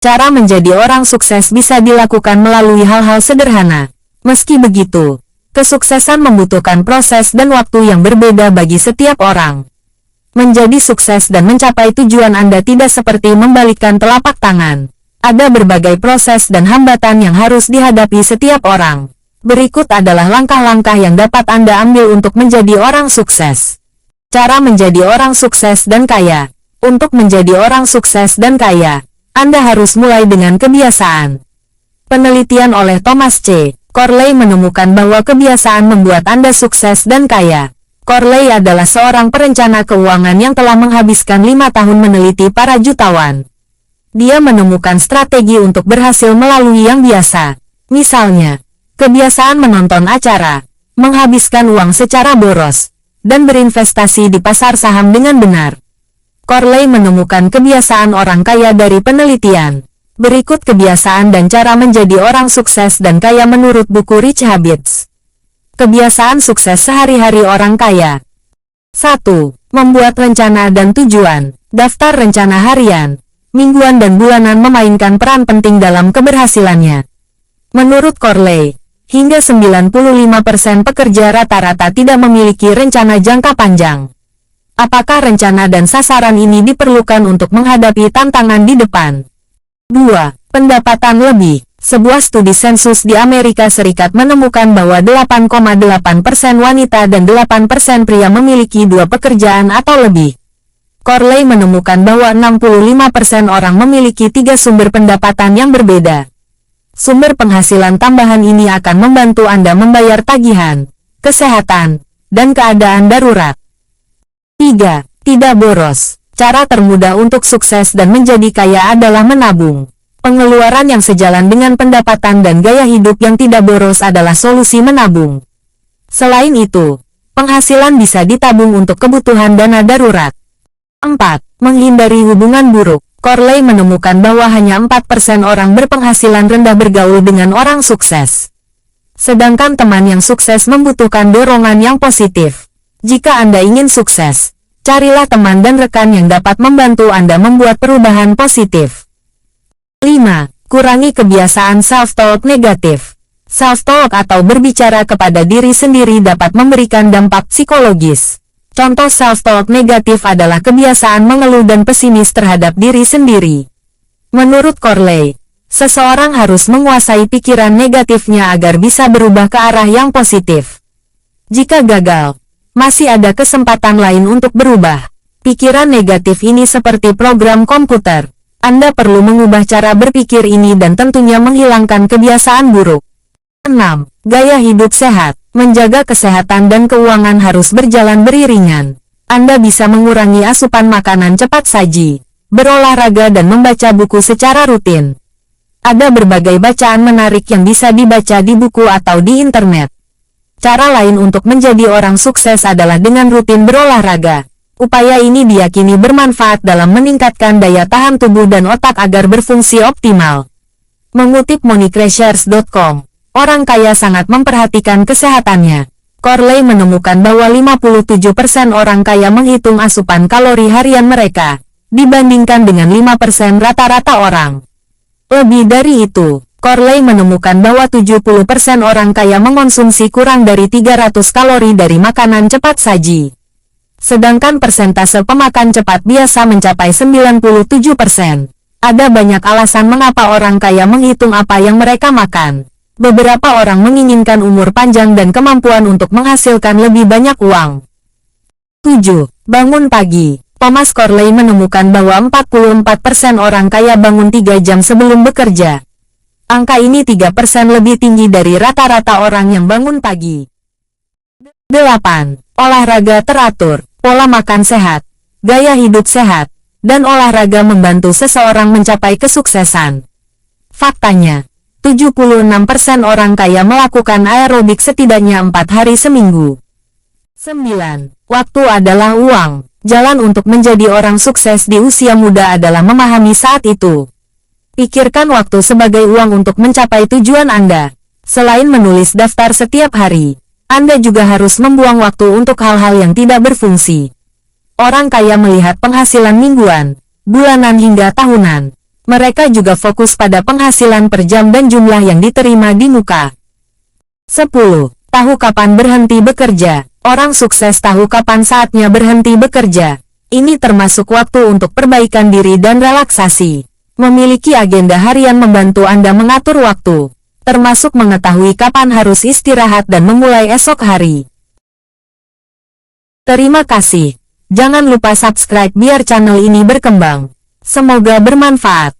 Cara menjadi orang sukses bisa dilakukan melalui hal-hal sederhana. Meski begitu, kesuksesan membutuhkan proses dan waktu yang berbeda bagi setiap orang. Menjadi sukses dan mencapai tujuan Anda tidak seperti membalikkan telapak tangan. Ada berbagai proses dan hambatan yang harus dihadapi setiap orang. Berikut adalah langkah-langkah yang dapat Anda ambil untuk menjadi orang sukses. Cara menjadi orang sukses dan kaya. Untuk menjadi orang sukses dan kaya, Anda harus mulai dengan kebiasaan. Penelitian oleh Thomas C. Corley menemukan bahwa kebiasaan membuat Anda sukses dan kaya. Corley adalah seorang perencana keuangan yang telah menghabiskan 5 tahun meneliti para jutawan. Dia menemukan strategi untuk berhasil melalui yang biasa. Misalnya, kebiasaan menonton acara, menghabiskan uang secara boros, dan berinvestasi di pasar saham dengan benar. Corley menemukan kebiasaan orang kaya dari penelitian. Berikut kebiasaan dan cara menjadi orang sukses dan kaya menurut buku Rich Habits. Kebiasaan sukses sehari-hari orang kaya. 1. Membuat rencana dan tujuan. Daftar rencana harian, mingguan dan bulanan memainkan peran penting dalam keberhasilannya. Menurut Corley, hingga 95% pekerja rata-rata tidak memiliki rencana jangka panjang. Apakah rencana dan sasaran ini diperlukan untuk menghadapi tantangan di depan? 2. Pendapatan lebih. Sebuah studi sensus di Amerika Serikat menemukan bahwa 8,8% wanita dan 8% pria memiliki 2 pekerjaan atau lebih. Corley menemukan bahwa 65% orang memiliki 3 sumber pendapatan yang berbeda. Sumber penghasilan tambahan ini akan membantu Anda membayar tagihan, kesehatan, dan keadaan darurat. 3. Tidak boros. Cara termudah untuk sukses dan menjadi kaya adalah menabung. Pengeluaran yang sejalan dengan pendapatan dan gaya hidup yang tidak boros adalah solusi menabung. Selain itu, penghasilan bisa ditabung untuk kebutuhan dana darurat. 4. Menghindari hubungan buruk. Corley menemukan bahwa hanya 4% orang berpenghasilan rendah bergaul dengan orang sukses. Sedangkan teman yang sukses membutuhkan dorongan yang positif. Jika Anda ingin sukses, carilah teman dan rekan yang dapat membantu Anda membuat perubahan positif. 5. Kurangi kebiasaan self-talk negatif. Self-talk atau berbicara kepada diri sendiri dapat memberikan dampak psikologis. Contoh self-talk negatif adalah kebiasaan mengeluh dan pesimis terhadap diri sendiri. Menurut Corley, seseorang harus menguasai pikiran negatifnya agar bisa berubah ke arah yang positif. Jika gagal, masih ada kesempatan lain untuk berubah. Pikiran negatif ini seperti program komputer. Anda perlu mengubah cara berpikir ini dan tentunya menghilangkan kebiasaan buruk. 6. Gaya hidup sehat. Menjaga kesehatan dan keuangan harus berjalan beriringan. Anda bisa mengurangi asupan makanan cepat saji, berolahraga dan membaca buku secara rutin. Ada berbagai bacaan menarik yang bisa dibaca di buku atau di internet. Cara lain untuk menjadi orang sukses adalah dengan rutin berolahraga. Upaya ini diyakini bermanfaat dalam meningkatkan daya tahan tubuh dan otak agar berfungsi optimal. Mengutip moneycrashers.com, orang kaya sangat memperhatikan kesehatannya. Corley menemukan bahwa 57% orang kaya menghitung asupan kalori harian mereka, dibandingkan dengan 5% rata-rata orang. Lebih dari itu, Corley menemukan bahwa 70% orang kaya mengonsumsi kurang dari 300 kalori dari makanan cepat saji. Sedangkan persentase pemakan cepat biasa mencapai 97%. Ada banyak alasan mengapa orang kaya menghitung apa yang mereka makan. Beberapa orang menginginkan umur panjang dan kemampuan untuk menghasilkan lebih banyak uang. 7. Bangun pagi. Thomas Corley menemukan bahwa 44% orang kaya bangun 3 jam sebelum bekerja. Angka ini 3% lebih tinggi dari rata-rata orang yang bangun pagi. 8. Olahraga teratur, pola makan sehat, gaya hidup sehat, dan olahraga membantu seseorang mencapai kesuksesan. Faktanya, 76% orang kaya melakukan aerobik setidaknya 4 hari seminggu. 9. Waktu adalah uang. Jalan untuk menjadi orang sukses di usia muda adalah memahami saat itu. Pikirkan waktu sebagai uang untuk mencapai tujuan Anda. Selain menulis daftar setiap hari, Anda juga harus membuang waktu untuk hal-hal yang tidak berfungsi. Orang kaya melihat penghasilan mingguan, bulanan hingga tahunan. Mereka juga fokus pada penghasilan per jam dan jumlah yang diterima di muka. 10. Tahu kapan berhenti bekerja. Orang sukses tahu kapan saatnya berhenti bekerja. Ini termasuk waktu untuk perbaikan diri dan relaksasi. Memiliki agenda harian membantu Anda mengatur waktu, termasuk mengetahui kapan harus istirahat dan memulai esok hari. Terima kasih. Jangan lupa subscribe biar channel ini berkembang. Semoga bermanfaat.